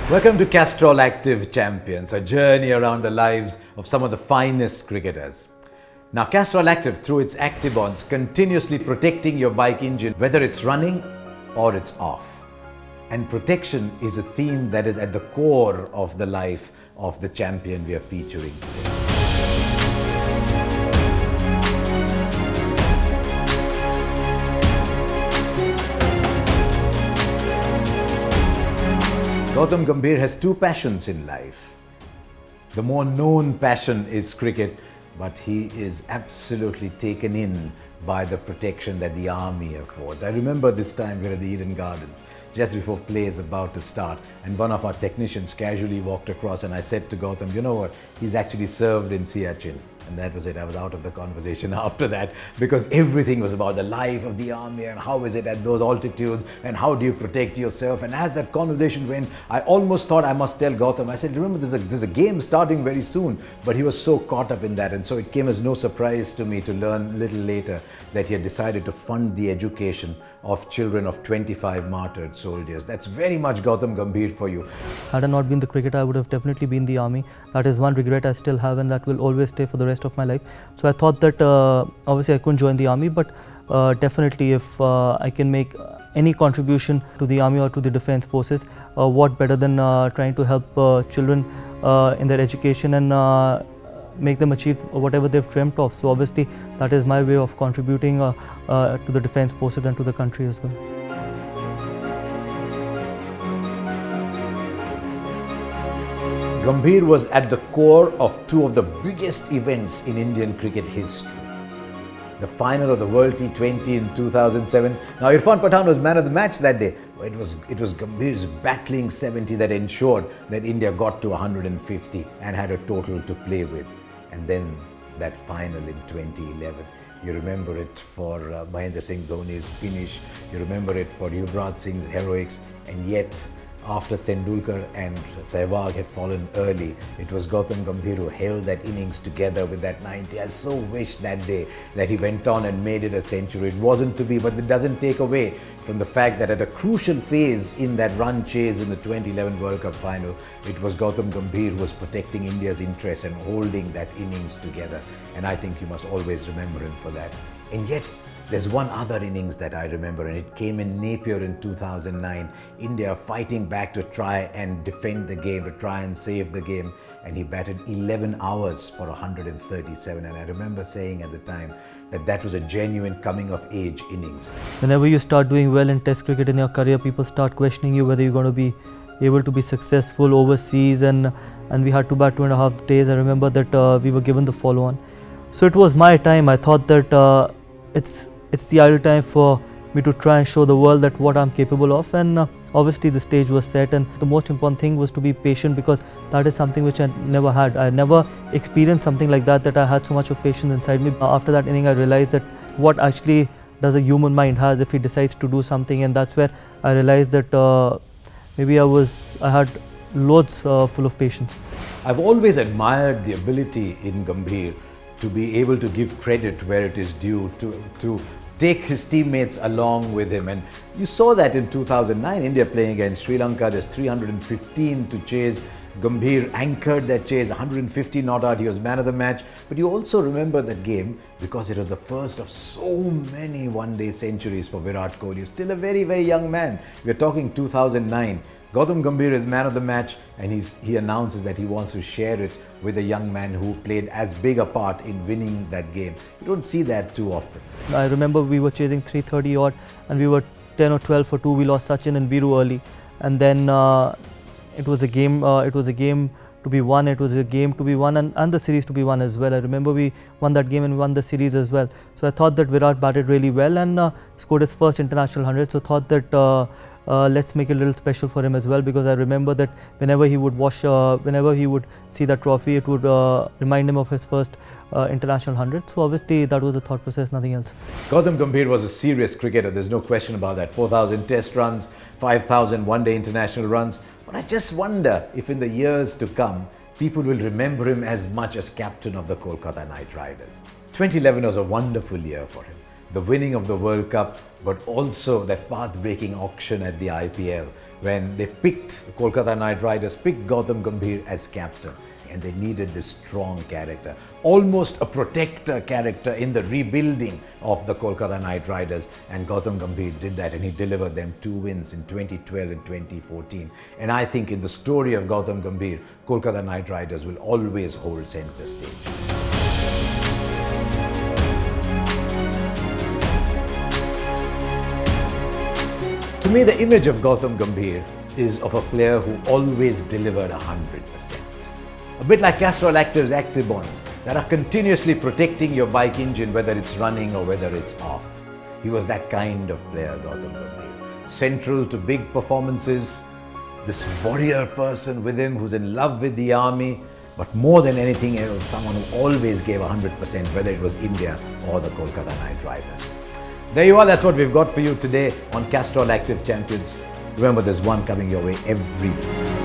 Welcome to Castrol Activ Champions, a journey around the lives of some of the finest cricketers. Now, Castrol Activ, through its Actibonds, continuously protecting your bike engine, whether it's running or it's off. And protection is a theme that is at the core of the life of the champion we are featuring today. Gautam Gambhir has two passions in life. The more known passion is cricket, but he is absolutely taken in by the protection that the army affords. I remember this time we were at the Eden Gardens, just before play is about to start, and one of our technicians casually walked across and I said to Gautam, you know what, he's actually served in Siachen. And that was it. I was out of the conversation after that, because everything was about the life of the army and how is it at those altitudes and how do you protect yourself. And as that conversation went, I almost thought I must tell Gautam. I said, remember, there's a game starting very soon. But he was so caught up in that. And so it came as no surprise to me to learn a little later that he had decided to fund the education of children of 25 martyred soldiers. That's very much Gautam Gambhir for you. Had I not been the cricketer, I would have definitely been the army. That is one regret I still have, and that will always stay for the rest of my life. So I thought that obviously I couldn't join the army, but definitely if I can make any contribution to the army or to the defense forces, what better than trying to help children in their education and make them achieve whatever they've dreamt of. So obviously that is my way of contributing to the defense forces and to the country as well. Gambhir was at the core of two of the biggest events in Indian cricket history. The final of the World T20 in 2007. Now, Irfan Pathan was man of the match that day. It was Gambhir's battling 70 that ensured that India got to 150 and had a total to play with. And then that final in 2011. You remember it for Mahendra Singh Dhoni's finish. You remember it for Yuvraj Singh's heroics. And yet, after Tendulkar and Sehwag had fallen early, it was Gautam Gambhir who held that innings together with that 90. I so wished that day that he went on and made it a century. It wasn't to be, but it doesn't take away from the fact that at a crucial phase in that run chase in the 2011 World Cup final, it was Gautam Gambhir who was protecting India's interests and holding that innings together. And I think you must always remember him for that. And yet, there's one other innings that I remember, and it came in Napier in 2009. India fighting back to try and defend the game, to try and save the game. And he batted 11 hours for 137. And I remember saying at the time that that was a genuine coming-of-age innings. Whenever you start doing well in Test cricket in your career, people start questioning you whether you're going to be able to be successful overseas. And we had to bat 2.5 days. I remember that we were given the follow-on. So it was my time. I thought that it's the ideal time for me to try and show the world that what I'm capable of, and obviously the stage was set, and the most important thing was to be patient, because that is something which I never had. I never experienced something like that I had so much of patience inside me. After that inning I realized that what actually does a human mind has if he decides to do something, and that's where I realized that maybe I had loads full of patience. I've always admired the ability in Gambhir to be able to give credit where it is due, to take his teammates along with him. And you saw that in 2009, India playing against Sri Lanka. There's 315 to chase. Gambhir anchored that chase, 150 not out. He was man of the match. But you also remember that game because it was the first of so many one-day centuries for Virat Kohli. Still a very, very young man. We're talking 2009. Gautam Gambhir is man of the match, and he announces that he wants to share it with a young man who played as big a part in winning that game. You don't see that too often. I remember we were chasing 330 odd, and we were 10 or 12 for 2. We lost Sachin and Viru early, and then it was a game. It was a game to be won. It was a game to be won, and the series to be won as well. I remember we won that game and won the series as well. So I thought that Virat batted really well and scored his first international 100. So thought that let's make it a little special for him as well, because I remember that whenever he would see that trophy, it would remind him of his first international 100. So obviously that was the thought process, nothing else. Gautam Gambhir was a serious cricketer, there's no question about that. 4,000 test runs, 5,000 one-day international runs. But I just wonder if in the years to come, people will remember him as much as captain of the Kolkata Knight Riders. 2011 was a wonderful year for him. the winning of the World Cup, but also that path-breaking auction at the IPL when they picked, the Kolkata Knight Riders picked Gautam Gambhir as captain, and they needed this strong character, almost a protector character in the rebuilding of the Kolkata Knight Riders, and Gautam Gambhir did that, and he delivered them 2 wins in 2012 and 2014. And I think in the story of Gautam Gambhir, Kolkata Knight Riders will always hold centre stage. To me, the image of Gautam Gambhir is of a player who always delivered 100%. A bit like Castrol Activ's Active Bonds that are continuously protecting your bike engine, whether it's running or whether it's off. He was that kind of player, Gautam Gambhir. Central to big performances, this warrior person within who's in love with the army, but more than anything else, someone who always gave 100%, whether it was India or the Kolkata Knight Riders. There you are, that's what we've got for you today on Castrol Activ Champions. Remember, there's one coming your way every week.